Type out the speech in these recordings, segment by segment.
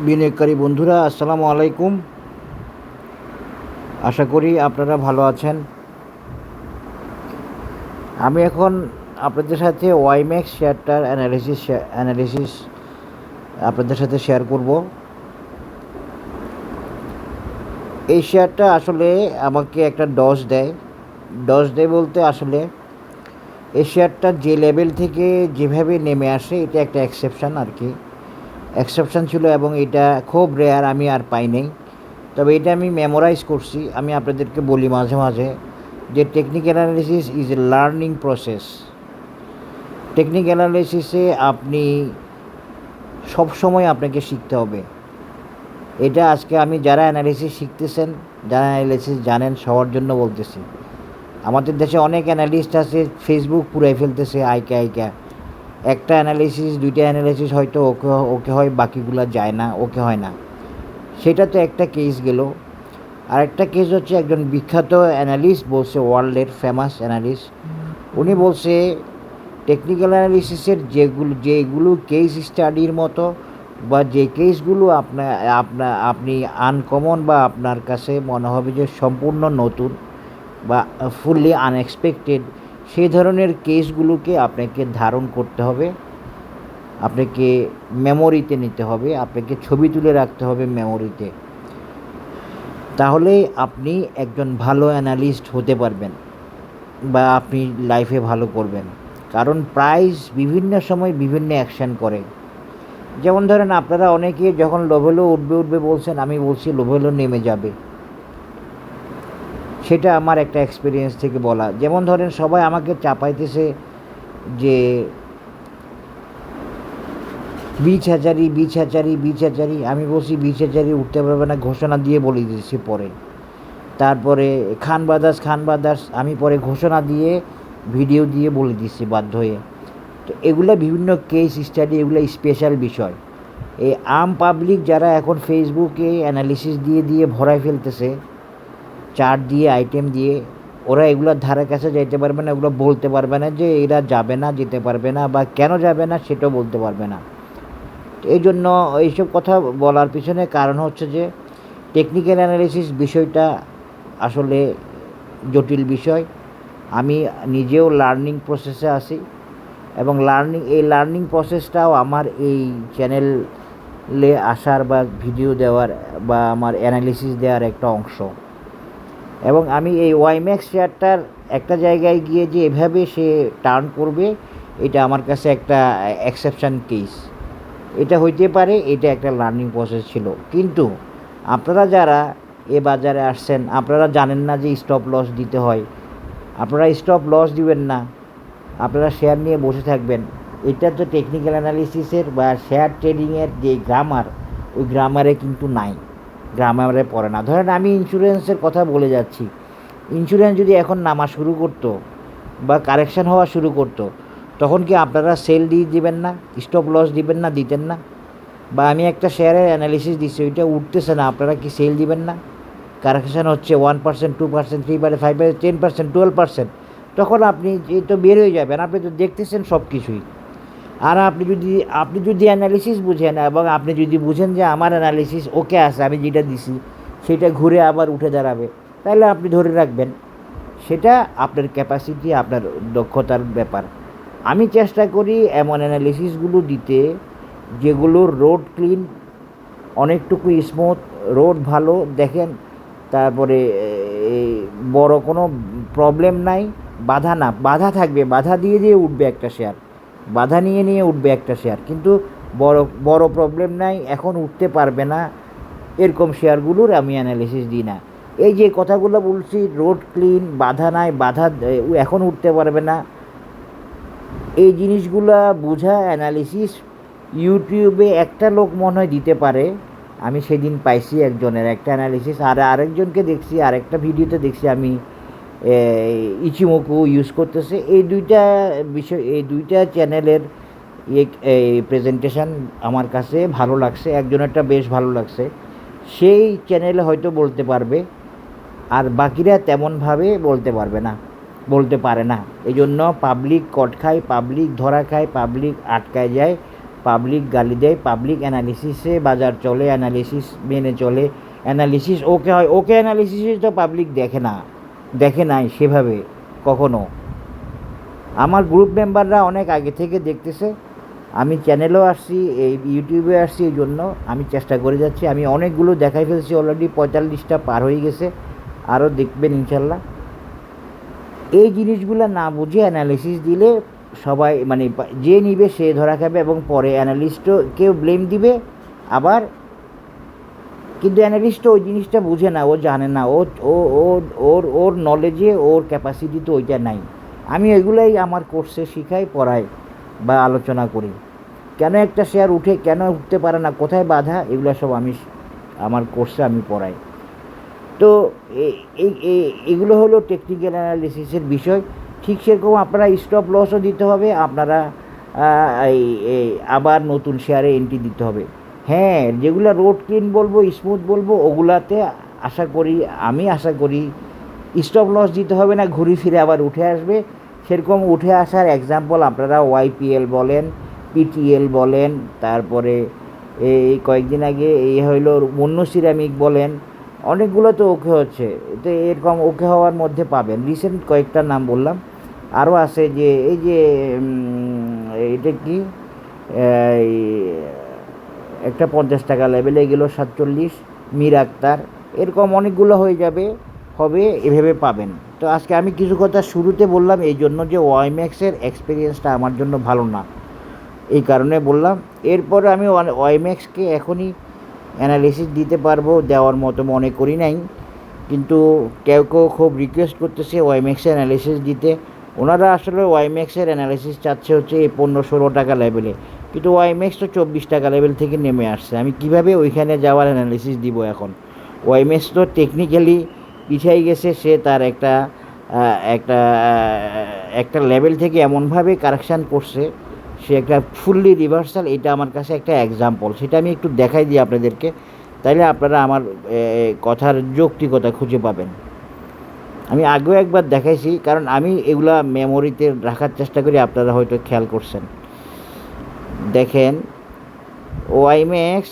বিনিয়োগকারী বন্ধুরা, আসসালামু আলাইকুম। আশা করি আপনারা ভালো আছেন। আমি এখন আপনাদের সাথে ওয়াইম্যাক্স শেয়ারটার অ্যানালিসিস আপনাদের সাথে শেয়ার করব। এই শেয়ারটা আসলে আমাকে একটা ডজ দেয় বলতে আসলে এই শেয়ারটা যে লেভেল থেকে যেভাবে নেমে আসে এটা একটা এক্সেপশান আর কি। এক্সেপশান ছিল এবং এটা খুব রেয়ার, আমি আর পাই নাই। তবে এটা আমি মেমোরাইজ করছি। আমি আপনাদেরকে বলি মাঝে মাঝে যে technical analysis is a learning process. Technical অ্যানালিসিসে আপনি সবসময় আপনাকে শিখতে হবে। এটা আজকে আমি যারা অ্যানালিসিস শিখতেছেন, যারা অ্যানালিসিস জানেন সবার জন্য বলতেছি। আমাদের দেশে অনেক অ্যানালিস্ট আছে, ফেসবুক পুরাই ফেলতেছে আইকা। একটা অ্যানালিসিস, দুইটা অ্যানালিসিস হয়তো ওকে হয়, বাকিগুলো যায় না, ওকে হয় না। সেটা তো একটা কেস গেল। আরেকটা কেস হচ্ছে একজন বিখ্যাত অ্যানালিস্ট বলছে, ওয়ার্ল্ডের ফেমাস অ্যানালিস্ট, উনি বলছে টেকনিক্যাল অ্যানালিসিসের যেগুলো কেস স্টাডির মতো বা যে কেসগুলো আপনি আনকমন বা আপনার কাছে মনে হবে যে সম্পূর্ণ নতুন বা ফুললি আনএক্সপেক্টেড, সেই ধরনের কেসগুলোকে আপনাকে ধারণ করতে হবে, আপনাকে মেমোরিতে নিতে হবে, আপনাকে ছবি তুলে রাখতে হবে মেমোরিতে। তাহলে আপনি একজন ভালো অ্যানালিস্ট হতে পারবেন বা আপনি লাইফে ভালো করবেন। কারণ প্রাইস বিভিন্ন সময় বিভিন্ন অ্যাকশান করে। যেমন ধরেন, আপনারা অনেকে যখন লোভেলো উঠবে বলছেন, আমি বলছি লোভেলো নেমে যাবে। সেটা আমার একটা এক্সপিরিয়েন্স থেকে বলা। যেমন ধরেন, সবাই আমাকে চাপাইতেছে যে বিচ হ্যাচারি। আমি বলছি বিচ হ্যাচারি উঠতে পারবে না, ঘোষণা দিয়ে বলে দিয়েছি পরে। তারপরে খান ব্রাদার্স আমি পরে ঘোষণা দিয়ে ভিডিও দিয়ে বলে দিচ্ছি বাধ্য হয়ে। তো এগুলো বিভিন্ন কেস স্টাডি, এগুলো স্পেশাল বিষয়। এই পাবলিক যারা এখন ফেসবুকে অ্যানালিসিস দিয়ে ভরাই ফেলতেছে, চার্ট দিয়ে, আইটেম দিয়ে, ওরা এগুলোর ধারে কাছে যেতে পারবে না, এগুলো বলতে পারবে না যে এরা যাবে না, যেতে পারবে না, বা কেন যাবে না সেটাও বলতে পারবে না। এই জন্য এইসব কথা বলার পিছনে কারণ হচ্ছে যে টেকনিক্যাল অ্যানালিসিস বিষয়টা আসলে জটিল বিষয়। আমি নিজেও লার্নিং প্রসেসে আছি এবং এই লার্নিং প্রসেসটাও আমার এই চ্যানেলে আসার বা ভিডিও দেওয়ার বা আমার অ্যানালিসিস দেওয়ার একটা অংশ। এবং আমি এই ওয়াইম্যাক্স শেয়ারটার একটা জায়গায় গিয়ে যে এভাবে সে টার্ন করবে, এটা আমার কাছে একটা এক্সেপশন কেস। এটা হইতে পারে, এটা একটা লার্নিং প্রসেস ছিল। কিন্তু আপনারা যারা এ বাজারে আসছেন, আপনারা জানেন না যে স্টপ লস দিতে হয়। আপনারা স্টপ লস দিবেন না, আপনারা শেয়ার নিয়ে বসে থাকবেন। এটা তো টেকনিক্যাল অ্যানালিসিসের বা শেয়ার ট্রেডিংয়ের যে গ্রামার, ওই গ্রামারে কিন্তু নাই, গ্রামারে পড়ে না। ধরেন আমি ইন্স্যুরেন্সের কথা বলে যাচ্ছি। ইন্স্যুরেন্স যদি এখন নামা শুরু করতো বা কারেকশান হওয়া শুরু করতো, তখন কি আপনারা সেল দিয়ে দিবেন না, স্টপ লস দিবেন না, দিতেন না? বা আমি একটা শেয়ারের অ্যানালিসিস দিচ্ছি, ওইটা উঠতেছে না, আপনারা কি সেল দিবেন না? কারেকশান হচ্ছে 1%, 2%, 3%, 5%, 10%, 12%, তখন আপনি তো বের হয়ে যাবেন। আপনি তো দেখতেছেন সব কিছুই। আর আপনি যদি অ্যানালিসিস বুঝেন এবং আপনি যদি বুঝেন যে আমার অ্যানালিসিস ওকে আছে, আমি যেটা দিছি সেটা ঘুরে আবার উঠে দাঁড়াবে, তাহলে আপনি ধরে রাখবেন। সেটা আপনার ক্যাপাসিটি, আপনার দক্ষতার ব্যাপার। আমি চেষ্টা করি এমন অ্যানালিসিসগুলো দিতে যেগুলোর রোড ক্লিন, অনেকটুকু স্মুথ, রোড ভালো দেখেন, তারপরে বড় কোনো প্রবলেম নাই, বাধা থাকবে, বাধা দিয়ে উঠবে একটা শেয়ার, বাধা নিয়ে উঠবে একটা শেয়ার, কিন্তু বড় প্রবলেম নাই, এখন উঠতে পারবে না, এরকম শেয়ারগুলোর আমি অ্যানালিসিস দিই না। এই যে কথাগুলো বলছি, রোড ক্লিন, বাধা নাই, এখন উঠতে পারবে না, এই জিনিসগুলো বোঝা অ্যানালিসিস ইউটিউবে একটা লোক মনে হয় দিতে পারে। আমি সেদিন পাইছি একজনের একটা অ্যানালিসিস, আর আরেকজনকে দেখছি, আরেকটা ভিডিওতে দেখছি আমি ইচিমোকু ইউজ করতেছে। এই দুইটা চ্যানেলের এই প্রেজেন্টেশন আমার কাছে ভালো লাগছে, একজনেরটা বেশ ভালো লাগছে। সেই চ্যানেলে হয়তো বলতে পারবে, আর বাকিরা তেমনভাবে বলতে পারে না। এই জন্য পাবলিক কট খায়, পাবলিক ধরা খায়, পাবলিক আটকায় যায়, পাবলিক গালি দেয়, পাবলিক অ্যানালিসিসে বাজার চলে, অ্যানালিসিস মেনে চলে, অ্যানালিসিস ওকে হয়, ওকে অ্যানালিসিসে তো পাবলিক দেখে না, দেখে নাই সেভাবে কখনো। আমার গ্রুপ মেম্বাররা অনেক আগে থেকে দেখতেছে, আমি চ্যানেলেও আসছি, এই ইউটিউবে আসছি, এই জন্য আমি চেষ্টা করে যাচ্ছি। আমি অনেকগুলো দেখাই ফেলছি অলরেডি, 45টা পার হয়ে গেছে, আরও দেখবেন ইনশাল্লাহ। এই জিনিসগুলো না বুঝে অ্যানালিসিস দিলে সবাই মানে যে নিবে সে ধরা খাবে, এবং পরে অ্যানালিস্টও কেউ ব্লেম দিবে আবার। কিন্তু অ্যানালিস্টও ওই জিনিসটা বুঝে না, ও জানে না, ও ও ওর ওর নলেজে ওর ক্যাপাসিটি তো ওইটা নাই। আমি ওইগুলাই আমার কোর্সে শিখাই, পড়াই বা আলোচনা করি। কেন একটা শেয়ার উঠে, কেন উঠতে পারে না, কোথায় বাধা, এগুলো সব আমি আমার কোর্সে আমি পড়াই। তো এগুলো হলো টেকনিক্যাল অ্যানালিসিসের বিষয়। ঠিক সেরকম আপনারা স্টপ লসও দিতে হবে, আপনারা আবার নতুন শেয়ারে এন্ট্রি দিতে হবে। হ্যাঁ, যেগুলো রোড ক্লিন বলবো, স্মুথ বলবো, ওগুলাতে আমি আশা করি স্টপ লস দিতে হবে না, ঘুরে ফিরে আবার উঠে আসবে। সেরকম উঠে আসার এক্সাম্পল আপনারা ওয়াইপিএল বলেন, পিটিএল বলেন, তারপরে এই কয়েকদিন আগে এই হইল মুন্নু সিরামিক বলেন, অনেকগুলো তো ওকে হচ্ছে। তো এরকম ওকে হওয়ার মধ্যে পাবেন, রিসেন্ট কয়েকটা নাম বললাম, আরও আছে যে এই যে এটা কি একটা 50 টাকা লেভেলে গেল 47, মীর আক্তার, এরকম অনেকগুলো হয়ে যাবে, হবে, এভাবে পাবেন। তো আজকে আমি কিছু কথা শুরুতে বললাম এই জন্য যে ওয়াইম্যাক্সের এক্সপিরিয়েন্সটা আমার জন্য ভালো না, এই কারণে বললাম। এরপরে আমি ওয়াইম্যাক্সকে এখনই অ্যানালিসিস দিতে পারবো, দেওয়ার মতো মনে করি নাই। কিন্তু কেউ কেউ খুব রিকোয়েস্ট করতেছে ওয়াইম্যাক্সের অ্যানালিসিস দিতে। ওনারা আসলে ওয়াইম্যাক্সের অ্যানালিসিস চাচ্ছে হচ্ছে এই 15-16 টাকা লেভেলে, কিন্তু ওয়াইম্যাক্স তো 24 টাকা লেভেল থেকে নেমে আসছে। আমি কিভাবে ওইখানে যাওয়ার অ্যানালিসিস দিব এখন? ওয়াইম্যাক্স তো টেকনিক্যালি পিছাই গেছে, সে তার একটা একটা লেভেল থেকে এমনভাবে কারেকশান করছে, সে একটা ফুললি রিভার্সাল। এটা আমার কাছে একটা এক্সাম্পল, সেটা আমি একটু দেখাই দিই আপনাদেরকে, তাইলে আপনারা আমার কথার যৌক্তিকতা খুঁজে পাবেন। আমি আগেও একবার দেখাইছি, কারণ আমি এগুলা মেমোরিতে রাখার চেষ্টা করি, আপনারা হয়তো খেয়াল করছেন। দেখেন ওয়াইম্যাক্স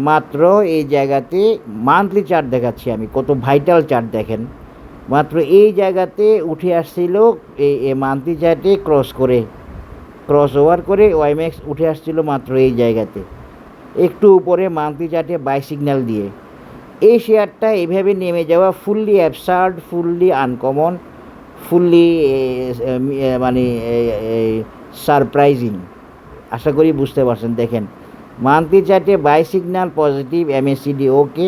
মাত্র এই জায়গাতে মান্থলি চার্ট দেখাচ্ছি আমি, কত ভাইটাল চার্ট দেখেন, মাত্র এই জায়গাতে উঠে আসছিল, এই মান্থলি চার্টে ক্রস ওভার করে ওয়াইম্যাক্স উঠে আসছিল মাত্র এই জায়গাতে, একটু উপরে মান্থলি চার্টে বাই সিগন্যাল দিয়ে। এই শেয়ারটা এইভাবে নেমে যাওয়া fully absurd, fully uncommon, fully মানে সারপ্রাইজিং। আশা করি বুঝতে পারছেন। দেখেন মান্থলি চার্টে বাই সিগন্যাল পজিটিভ, এমএসিডি ওকে,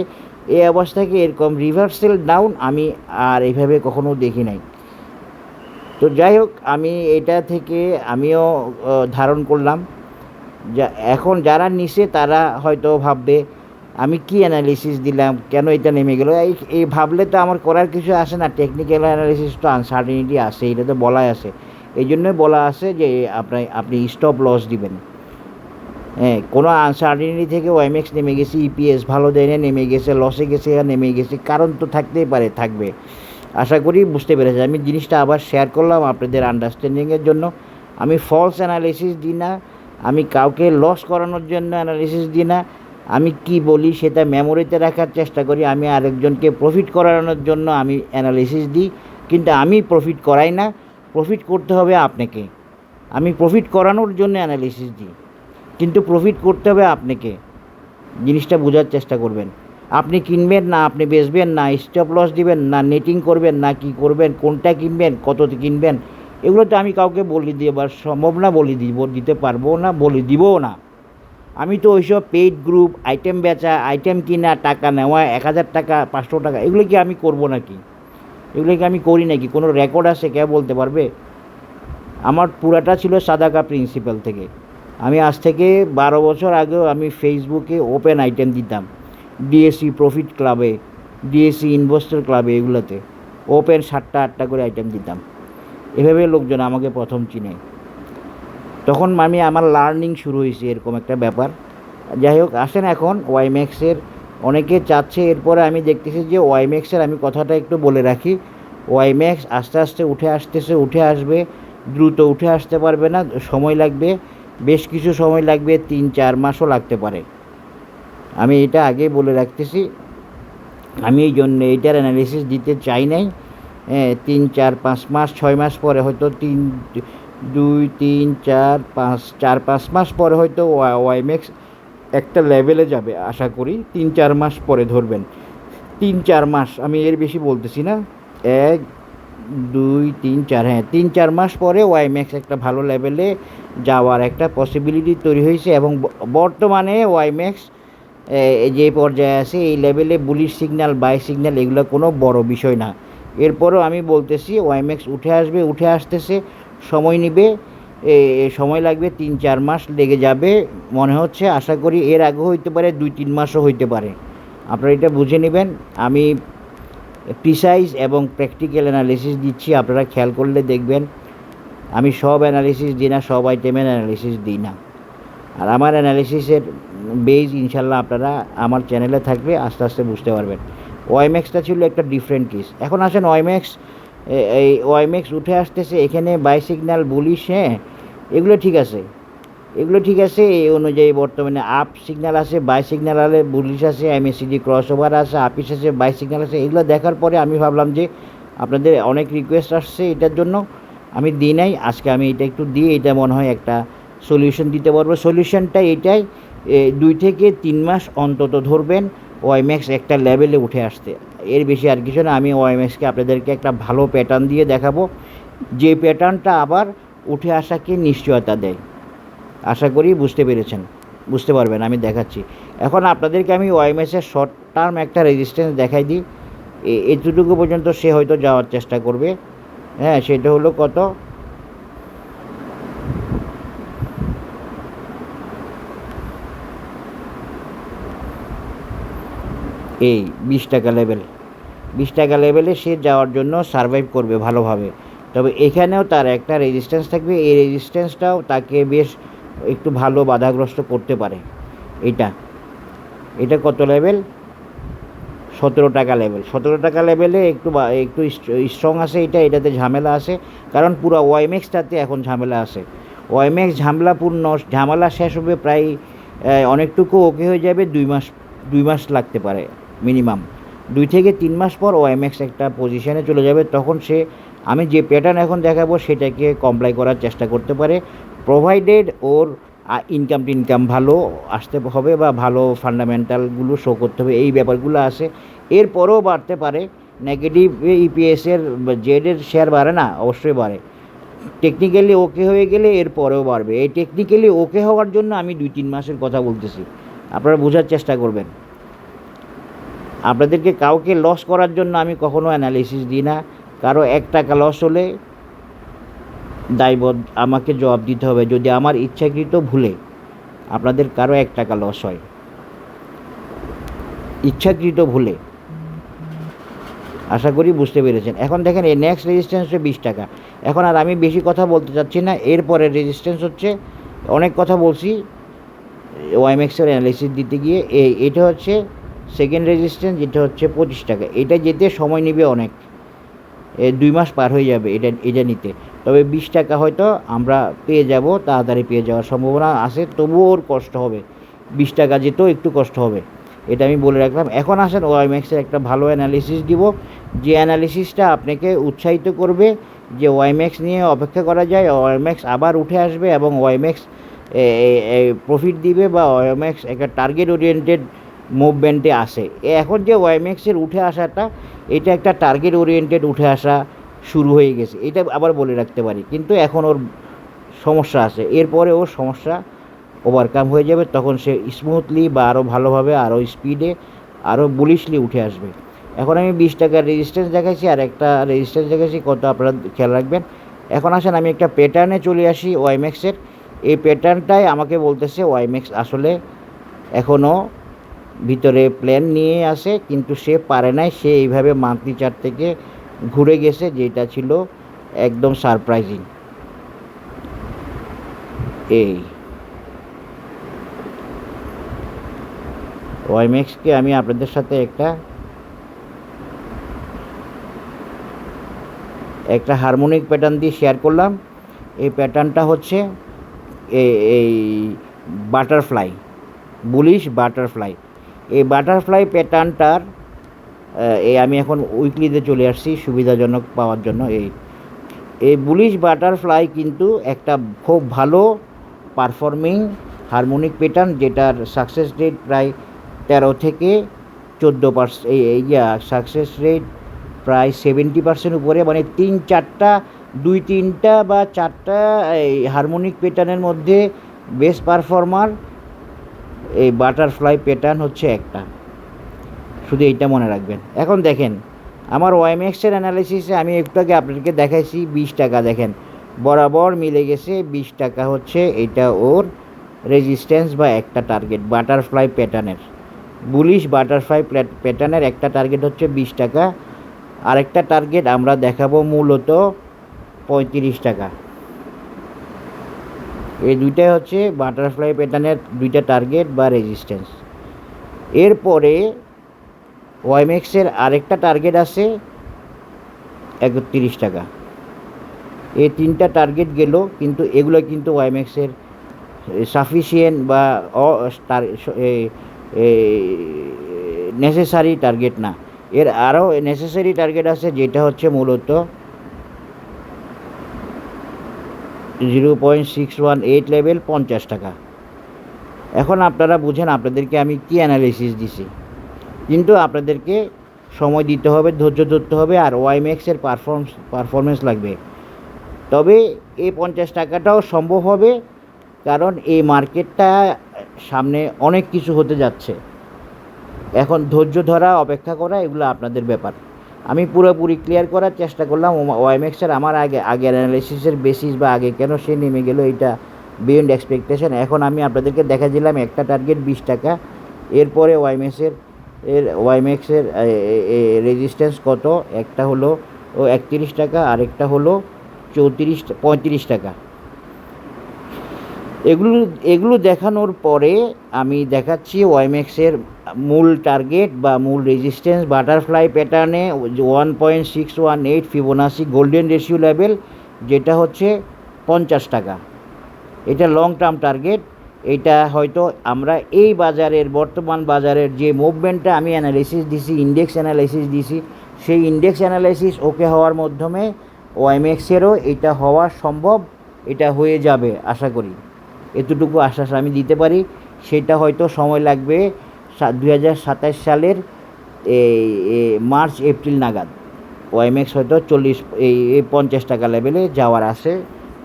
এই অবস্থাকে এরকম রিভার্সাল ডাউন আমি আর এইভাবে কখনো দেখি নাই। তো যাই হোক, আমি এটা থেকে আমিও ধারণ করলাম, যা এখন যারা নিছে তারা হয়তো ভাববে আমি কি অ্যানালিসিস দিলাম, কেন এটা নেমে গেল, এই ভাবলে তো আমার করার কিছু আসে না। টেকনিক্যাল অ্যানালিসিস তো আনসার্টিনিটি আছে, এটা তো বলাই আছে, এই জন্যই বলা আছে যে আপনি স্টপ লস দিবেন। হ্যাঁ, কোনো আনসার্টিনিটি থেকে ওয়াইম্যাক্স নেমে গেছে, ইপিএস ভালো দেয় না, নেমে গেছে, লসে গেছে, নেমে গেছে, কারণ তো থাকতেই পারে, থাকবে। আশা করি বুঝতে পেরেছি। আমি জিনিসটা আবার শেয়ার করলাম আপনাদের আন্ডারস্ট্যান্ডিংয়ের জন্য। আমি ফলস অ্যানালিসিস দিই না, আমি কাউকে লস করানোর জন্য অ্যানালিসিস দিই না। আমি কি বলি সেটা মেমোরিতে রাখার চেষ্টা করি। আমি আরেকজনকে প্রফিট করানোর জন্য আমি অ্যানালিসিস দিই, কিন্তু আমি প্রফিট করাই না, প্রফিট করতে হবে আপনাকে। আমি প্রফিট করানোর জন্য অ্যানালিসিস দিই, কিন্তু প্রফিট করতে হবে আপনাকে। জিনিসটা বোঝার চেষ্টা করবেন। আপনি কিনবেন না, আপনি বেচবেন না, স্টপ লস দিবেন না, নেটিং করবেন না, কি করবেন, কোনটা কিনবেন, কততে কিনবেন, এগুলো তো আমি কাউকে বলে দেওয়ার সম্ভব না, দিতে পারবো না, বলে দিবও না। আমি তো ওইসব পেইড গ্রুপ, আইটেম বেচা, আইটেম কিনা, টাকা নেওয়া, 1000 টাকা, 500 টাকা, এগুলো কি আমি করব নাকি? এগুলো কি আমি করি নাকি? কোনো রেকর্ড আছে, কে বলতে পারবে? আমার পুরাটা ছিল সাদাকা প্রিন্সিপাল থেকে। আমি আজ থেকে 12 বছর আগেও আমি ফেসবুকে ওপেন আইটেম দিতাম, ডিএসসি প্রফিট ক্লাবে, ডিএসসি ইনভেস্টর ক্লাবে, এগুলোতে ওপেন 7টা 8টা করে আইটেম দিতাম। এভাবে লোকজন আমাকে প্রথম চিনে। তখন আমার লার্নিং শুরু হয়েছে, এরকম একটা ব্যাপার। যাই হোক, আসেন এখন ওয়াইম্যাক্সের অনেকে চাচ্ছে। এরপরে আমি দেখতেছি যে ওয়াইম্যাক্সের আমি কথাটা একটু বলে রাখি। ওয়াইম্যাক্স আস্তে আস্তে উঠে আসতেছে, উঠে আসবে, দ্রুত উঠে আসতে পারবে না, সময় লাগবে। বেশ কিছু সময় লাগবে, 3-4 মাসও লাগতে পারে। আমি এটা আগেই বলে রাখতেছি। আমি এই জন্য এইটার অ্যানালিসিস দিতে চাই নাই। 3-4-5 মাস 6 মাস পরে হয়তো 4-5 মাস পরে হয়তো ওয়াইম্যাক্স একটা লেভেলে যাবে আশা করি। 3-4 মাস পরে ধরবেন, 3-4 মাস, আমি এর বেশি বলতেছি না। 1-2-3-4, 3-4 মাস পরে ওয়াইম্যাক্স একটা ভালো লেভেলে যাওয়ার একটা পসিবিলিটি তৈরি হয়েছে। এবং বর্তমানে ওয়াইম্যাক্স যে পর্যায়ে আছে এই লেভেলে বুলিশ সিগন্যাল, বাই সিগন্যাল এগুলো কোনো বড় বিষয় না। এরপরও আমি বলতেছি ওয়াইম্যাক্স উঠে আসবে, উঠে আসতেছে, সময় নিবে, সময় লাগবে, 3-4 মাস লেগে যাবে মনে হচ্ছে। আশা করি এর আগেও হইতে পারে, 2-3 মাসও হইতে পারে। আপনারা এটা বুঝে নেবেন। আমি প্রিসাইজ এবং প্র্যাকটিক্যাল অ্যানালিসিস দিচ্ছি, আপনারা খেয়াল করলে দেখবেন আমি সব অ্যানালিসিস দিই না, সব আইটেমের অ্যানালিসিস দিই না। আর আমার অ্যানালিসিসের বেজ ইনশাল্লাহ আপনারা আমার চ্যানেলে থাকবে, আস্তে আস্তে বুঝতে পারবেন। ওয়াইম্যাক্সটা ছিল একটা ডিফারেন্ট কেস। এখন আসেন ওয়াইম্যাক্স, এই ওয়াইম্যাক্স উঠে আসতেছে, এখানে বাই সিগন্যাল বুলিশ, এগুলো ঠিক আছে, এগুলো ঠিক আছে। এই অনুযায়ী বর্তমানে আপ সিগন্যাল আছে, বাই সিগন্যাল আছে, বুলিশ আছে, এমএসিডি ক্রস ওভার আছে, আপিস আছে, বাই সিগন্যাল আছে। এগুলো দেখার পরে আমি ভাবলাম যে আপনাদের অনেক রিকোয়েস্ট আসছে এটার জন্য, আমি দিই নাই। আজকে আমি এটা একটু দিয়ে এটা মনে হয় একটা সলিউশন দিতে পারবো। সলিউশনটা এটাই, 2 থেকে 3 মাস অন্তত ধরবেন ওয়াইম্যাক্স একটা লেভেলে উঠে আসতে, এর বেশি আর কিছু না। আমি ওয়াইম্যাক্সকে আপনাদেরকে একটা ভালো প্যাটার্ন দিয়ে দেখাবো, যে প্যাটার্নটা আবার উঠে আসাকে নিশ্চয়তা দেয়। আশা করি বুঝতে পেরেছেন, বুঝতে পারবেন, আমি দেখাচ্ছি। এখন আপনাদেরকে আমি ওয়াইম্যাক্সের শর্ট টার্ম একটা রেজিস্ট্যান্স দেখাই দিই, এতটুকু পর্যন্ত সে হয়তো যাওয়ার চেষ্টা করবে। সেটা হলো কত, এই 20 টাকা লেভেল। 20 টাকা লেভেলে সে যাওয়ার জন্য সারভাইভ করবে ভালোভাবে। তবে এখানেও তার একটা রেজিস্ট্যান্স থাকবে, এই রেজিস্ট্যান্সটাও তাকে বেশ একটু ভালো বাধাগ্রস্ত করতে পারে। এটা কত লেভেল, 17 টাকা লেভেল। 17 টাকা লেভেলে একটু স্ট্রং আছে, এটাতে ঝামেলা আছে, কারণ পুরো ওয়াইম্যাক্সটাতে এখন ঝামেলা আছে। ওয়াইম্যাক্স ঝামেলা শেষ হবে প্রায়, অনেকটুকু ওকে হয়ে যাবে 2 মাস লাগতে পারে মিনিমাম। 2 থেকে 3 মাস পর ওয়াইম্যাক্স একটা পজিশনে চলে যাবে, তখন সে, আমি যে প্যাটার্ন এখন দেখাবো সেটাকে কমপ্লাই করার চেষ্টা করতে পারে, প্রোভাইডেড ওর ইনকাম ভালো আসতে হবে বা ভালো ফান্ডামেন্টালগুলো শো করতে হবে, এই ব্যাপারগুলো আছে। এরপরেও বাড়তে পারে। নেগেটিভ ইপিএসের জেডের শেয়ার বাড়ে না, অবশ্যই বাড়ে। টেকনিক্যালি ওকে হয়ে গেলে এর পরেও বাড়বে। এই টেকনিক্যালি ওকে হওয়ার জন্য আমি 2-3 মাসের কথা বলতেছি, আপনারা বোঝার চেষ্টা করবেন। আপনাদেরকে কাউকে লস করার জন্য আমি কখনো অ্যানালিসিস দিই না। কারো 1 টাকা লস হলে দায়বদ্ধ আমাকে জবাব দিতে হবে, যদি আমার ইচ্ছাকৃত ভুলে আপনাদের কারো 1 টাকা লস হয়, ইচ্ছাকৃত ভুলে। আশা করি বুঝতে পেরেছেন। এখন দেখেন এই নেক্সট রেজিস্ট্যান্স হচ্ছে 20 টাকা। এখন আর আমি বেশি কথা বলতে চাচ্ছি না। এরপরের রেজিস্ট্যান্স হচ্ছে, অনেক কথা বলছি ওয়াইম্যাক্সের অ্যানালিসিস দিতে গিয়ে, এটা হচ্ছে সেকেন্ড রেজিস্ট্যান্স, যেটা হচ্ছে 25 টাকা। এটা যেতে সময় নেবে অনেক, 2 মাস পার হয়ে যাবে এটা নিতে। তবে 20 টাকা হয়তো আমরা পেয়ে যাব, তাড়াতাড়ি পেয়ে যাওয়ার সম্ভাবনা আছে, তবুও ওর কষ্ট হবে। 20 টাকা যেতেও একটু কষ্ট হবে, এটা আমি বলে রাখলাম। এখন আসেন ওয়াইম্যাক্সের একটা ভালো অ্যানালিসিস দিব, যে অ্যানালিসিসটা আপনাকে উৎসাহিত করবে যে ওয়াইম্যাক্স নিয়ে অপেক্ষা করা যায়, ওয়াইম্যাক্স আবার উঠে আসবে এবং ওয়াইম্যাক্স প্রফিট দিবে, বা ওয়াইম্যাক্স একটা টার্গেট ওরিয়েন্টেড মুভমেন্টে আসে। এখন যে ওয়াইম্যাক্সের উঠে আসাটা, এটা একটা টার্গেট ওরিয়েন্টেড উঠে আসা শুরু হয়ে গেছে, এটা আবার বলে রাখতে পারি। কিন্তু এখন ওর সমস্যা আছে, এরপরে ওর সমস্যা ওভারকাম হয়ে যাবে, তখন সে স্মুথলি বা আরও ভালোভাবে, আরও স্পিডে, আরও বুলিশলি উঠে আসবে। এখন আমি 20 টাকার রেজিস্ট্যান্স দেখাইছি, আর একটা রেজিস্ট্যান্স দেখাইছি, কত আপনারা খেয়াল রাখবেন। এখন আসেন আমি একটা প্যাটার্নে চলে আসি ওয়াইম্যাক্সের। এই প্যাটার্নটাই আমাকে বলতেছে ওয়াইম্যাক্স আসলে এখনও ভিতরে প্ল্যান নিয়ে আসে, কিন্তু সে পারে নাই, সে এইভাবে মান্থলি চার্ট থেকে ঘুরে গেছে, যেটা ছিল একদম সারপ্রাইজিং। এই ওয়াইম্যাক্সকে আমি আপনাদের সাথে একটা হারমোনিক প্যাটার্ন দিয়ে শেয়ার করলাম। এই প্যাটার্নটা হচ্ছে এই বাটারফ্লাই, বুলিশ বাটারফ্লাই। এই বাটারফ্লাই প্যাটার্নটার আমি এখন উইকলিতে চলে আসছি সুবিধাজনক পাওয়ার জন্য। এই বুলিশ বাটারফ্লাই কিন্তু একটা খুব ভালো পারফর্মিং হারমোনিক প্যাটার্ন, যেটার সাকসেস রেট প্রায় 13 থেকে 14%, সাকসেস রেট প্রায় 70% উপরে। মানে 2-3টা বা 4টা এই হারমোনিক প্যাটার্নের মধ্যে বেস্ট পারফর্মার এই বাটারফ্লাই প্যাটার্ন হচ্ছে একটা, শুধু এইটা মনে রাখবেন। এখন দেখেন আমার ওয়াইম্যাক্সের অ্যানালিসিসে আমি একটু আগে আপনাদেরকে দেখাইছি 20 টাকা, দেখেন বরাবর মিলে গেছে। 20 টাকা হচ্ছে এটা ওর রেজিস্ট্যান্স বা একটা টার্গেট বাটারফ্লাই প্যাটার্নের, বুলিশ বাটারফ্লাই প্যাটার্নের একটা টার্গেট হচ্ছে 20 টাকা। আরেকটা টার্গেট আমরা দেখাবো মূলত 35 টাকা। এই দুইটাই হচ্ছে বাটারফ্লাই প্যাটার্নের দুইটা টার্গেট বা রেজিস্ট্যান্স। এরপরে ওয়াইম্যাক্সের আরেকটা টার্গেট আছে 31 টাকা। এই 3টা টার্গেট গেল, কিন্তু এগুলো কিন্তু ওয়াইম্যাক্সের সাফিসিয়েন্ট বা নেসেসারি টার্গেট না। এর আরও নেসেসারি টার্গেট আছে, যেটা হচ্ছে মূলত 0.618 লেভেল 50 টাকা। এখন আপনারা বুঝেন আপনাদেরকে আমি কি অ্যানালিসিস দিছি, কিন্তু আপনাদেরকে সময় দিতে হবে, ধৈর্য ধরতে হবে, আর ওয়াইম্যাক্সের পারফরমেন্স লাগবে। তবে এই 50 টাকাটাও সম্ভব হবে, কারণ এই মার্কেটটা সামনে অনেক কিছু হতে যাচ্ছে। এখন ধৈর্য ধরা, অপেক্ষা করা, এগুলো আপনাদের ব্যাপার। আমি পুরোপুরি ক্লিয়ার করার চেষ্টা করলাম ওয়াইম্যাক্সের আমার আগের অ্যানালিসিসের বেসিস বা আগে কেন সে নেমে গেল, এটা বিয়ন্ড এক্সপেকটেশন। এখন আমি আপনাদেরকে দেখা দিলাম একটা টার্গেট 20 টাকা। এরপরে ওয়াইম্যাক্সের রেজিস্ট্যান্স কত, একটা হলো 31 টাকা, আরেকটা হলো 35 টাকা। এগুলো দেখানোর পরে আমি দেখাচ্ছি ওয়াইম্যাক্সের মূল টার্গেট বা মূল রেজিস্ট্যান্স বাটারফ্লাই প্যাটার্নে 1.618 ফিবোনাসি গোল্ডেন রেশিও লেভেল, যেটা হচ্ছে 50 টাকা। এটা লং টার্ম টার্গেট। এটা হয়তো আমরা এই বাজারের বর্তমান বাজারের যে মুভমেন্টটা আমি অ্যানালিসিস দিছি, ইন্ডেক্স অ্যানালিসিস দিছি, সেই ইন্ডেক্স অ্যানালিসিস ওকে হওয়ার মাধ্যমে ওয়াইম্যাক্সেরও এটা হওয়া সম্ভব, এটা হয়ে যাবে আশা করি। এতটুকু আশ্বাস আমি দিতে পারি। সেটা হয়তো সময় লাগবে 2027 সালের মার্চ এপ্রিল নাগাদ। ওয়াইম্যাক্স হয়তো 50 টাকা লেভেলে যাওয়ার আছে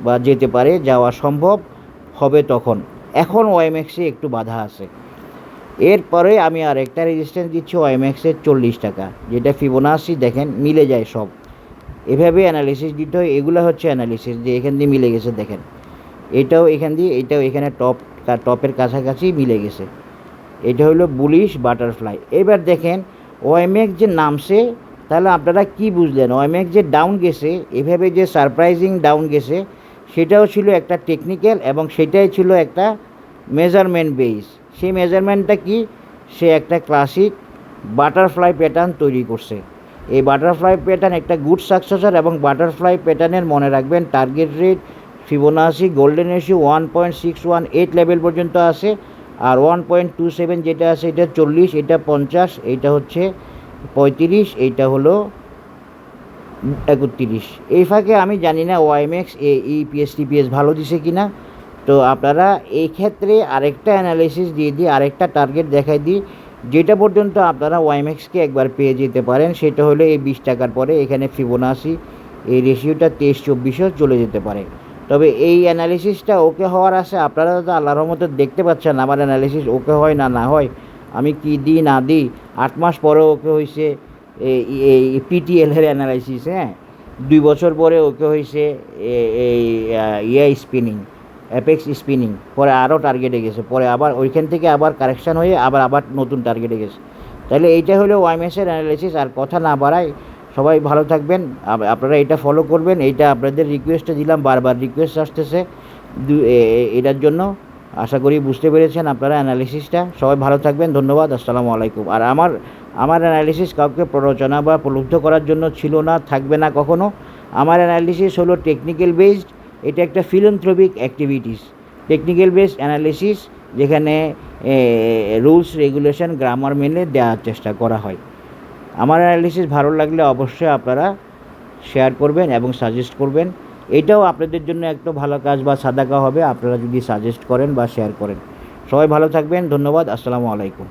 বা যেতে পারে, যাওয়া সম্ভব হবে তখন। এখন ওয়াইম্যাক্সে একটু বাধা আছে। এরপরে আমি আরেকটা রেজিস্ট্যান্স দিচ্ছি ওয়াইম্যাক্সের 40 টাকা, যেটা ফিবোনাসি দেখেন মিলে যায় সব। এভাবে অ্যানালিসিস দিতে হয়। এগুলো হচ্ছে অ্যানালিসিস যে এখান দিয়ে মিলে গেছে, দেখেন এটাও এখান দিয়ে, এটাও এখানে টপের কাছাকাছি মিলে গেছে। এটা হলো বুলিশ বাটারফ্লাই। এবার দেখেন ওয়াইম্যাক্স যে নামছে, তাহলে আপনারা কি বুঝলেন? ওয়াইম্যাক্স যে ডাউন গেছে, এভাবে যে সারপ্রাইজিং ডাউন গেছে, সেটাও ছিল একটা টেকনিক্যাল, এবং সেটাই ছিল একটা মেজারমেন্ট বেস। সেই মেজারমেন্টটা কি? সে একটা ক্লাসিক বাটারফ্লাই প্যাটার্ন তৈরি করছে। এই বাটারফ্লাই প্যাটার্ন একটা গুড সাকসেসর, এবং বাটারফ্লাই প্যাটার্নের মনে রাখবেন target rate Fibonacci golden ratio 1.618 level পর্যন্ত আছে, আর 1.27 যেটা আছে এটা 40, এটা 50, এইটা হচ্ছে 35, এইটা হলো 31। এই ফাঁকে আমি জানি না ওয়াইম্যাক্স টিপিএস ভালো দিছে কি না। তো আপনারা এই ক্ষেত্রে আরেকটা অ্যানালিসিস দিয়ে দিই, আরেকটা টার্গেট দেখাই দিই, যেটা পর্যন্ত আপনারা ওয়াইম্যাক্সকে একবার পেয়ে যেতে পারেন। সেটা হলো এই 20 টাকার পরে এখানে ফিবোনাসি এই রেশিওটা 23-24 চলে যেতে পারে। তবে এই অ্যানালিসিসটা ওকে হওয়ার আছে। আপনারা তো আল্লাহর রহমতে দেখতে পাচ্ছেন আমার অ্যানালিসিস ওকে হয় না হয়, আমি কি দিই না দিই। 8 মাস পরে ওকে হয়েছে এই পিটিএলের অ্যানালাইসিস, 2 বছর পরে ওকে হয়েছে এই স্পিনিং, অ্যাপেক্স স্পিনিং, পরে আরও টার্গেটে গেছে, পরে আবার ওইখান থেকে আবার কারেকশান হয়ে আবার নতুন টার্গেটে গেছে। তাহলে এইটা হলো ওয়াইম্যাক্সের অ্যানালাইসিস। আর কথা না বাড়াই, সবাই ভালো থাকবেন, আপনারা এটা ফলো করবেন। এইটা আপনাদের রিকোয়েস্টে দিলাম, বারবার রিকোয়েস্ট আসতেছে এটার জন্য। আশা করি বুঝতে পেরেছেন আপনারা অ্যানালিসিসটা। সবাই ভালো থাকবেন, ধন্যবাদ, আসসালামু আলাইকুম। আর আমার অ্যানালিসিস কাউকে প্ররোচনা বা প্রলুব্ধ করার জন্য ছিল না, থাকবে না কখনো। আমার অ্যানালিসিস হলো টেকনিক্যাল বেসড, এটা একটা philanthropic activities. Technical base analysis, যেখানে রুলস রেগুলেশন গ্রামার মেনে দেওয়ার চেষ্টা করা হয়। আমার অ্যানালিসিস ভালো লাগলে অবশ্যই আপনারা শেয়ার করবেন এবং সাজেস্ট করবেন। এটাও আপনাদের জন্য একটা ভালো কাজ বা সাদাকা হবে আপনারা যদি সাজেস্ট করেন বা শেয়ার করেন। সবাই ভালো থাকবেন, ধন্যবাদ, আসসালামু আলাইকুম।